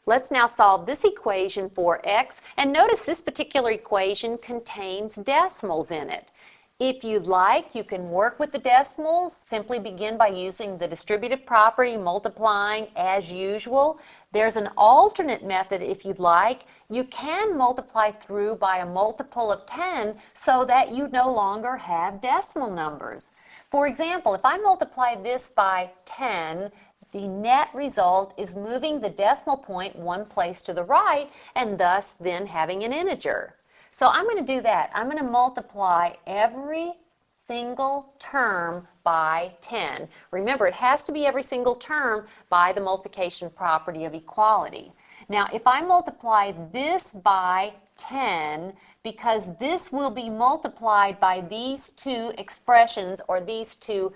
Let's now solve this equation for x, and notice this particular equation contains decimals in it. If you'd like, you can work with the decimals. Simply begin by using the distributive property, multiplying as usual. There's an alternate method if you'd like. You can multiply through by a multiple of 10 so that you no longer have decimal numbers. For example, if I multiply this by 10, the net result is moving the decimal point one place to the right and thus then having an integer. So I'm going to do that. I'm going to multiply every single term by 10. Remember, it has to be every single term by the multiplication property of equality. Now, if I multiply this by 10, because this will be multiplied by these two expressions or these two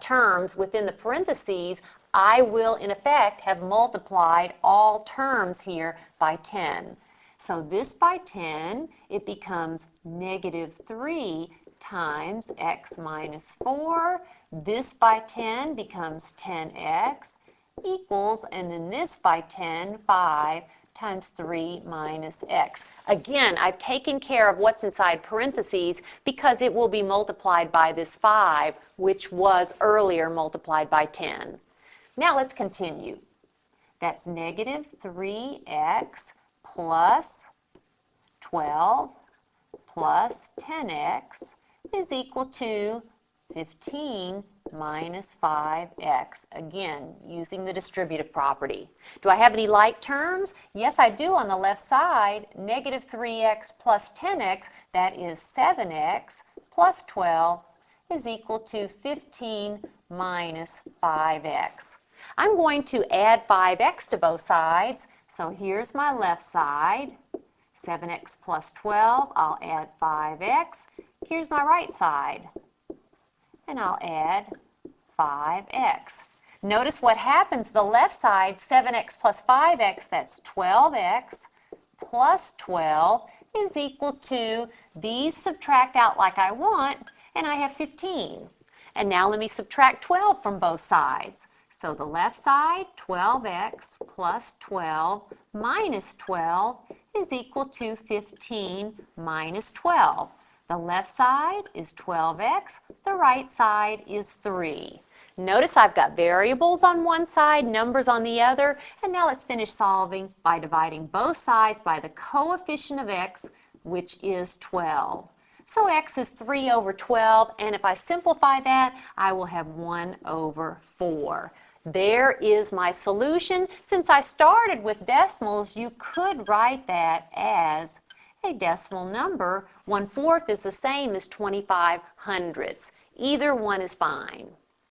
terms within the parentheses, I will, in effect, have multiplied all terms here by 10. So this by 10, it becomes negative 3 times x minus 4. This by 10 becomes 10x equals, and then this by 10, 5 times 3 minus x. Again, I've taken care of what's inside parentheses because it will be multiplied by this 5, which was earlier multiplied by 10. Now let's continue. That's negative 3x plus 12 plus 10x is equal to 15 minus 5x. Again, using the distributive property. Do I have any like terms? Yes, I do on the left side. Negative 3x plus 10x, that is 7x plus 12 is equal to 15 minus 5x. I'm going to add 5x to both sides. So here's my left side, 7x plus 12. I'll add 5x. Here's my right side, and I'll add 5x. Notice what happens. The left side, 7x plus 5x, that's 12x plus 12 is equal to, these subtract out like I want, and I have 15. And now let me subtract 12 from both sides. So the left side, 12x plus 12 minus 12 is equal to 15 minus 12. The left side is 12x, the right side is 3. Notice I've got variables on one side, numbers on the other, and now let's finish solving by dividing both sides by the coefficient of x, which is 12. So x is 3 over 12, and if I simplify that, I will have 1 over 4. There is my solution. Since I started with decimals, you could write that as a decimal number. 1/4 is the same as 25 hundredths. Either one is fine.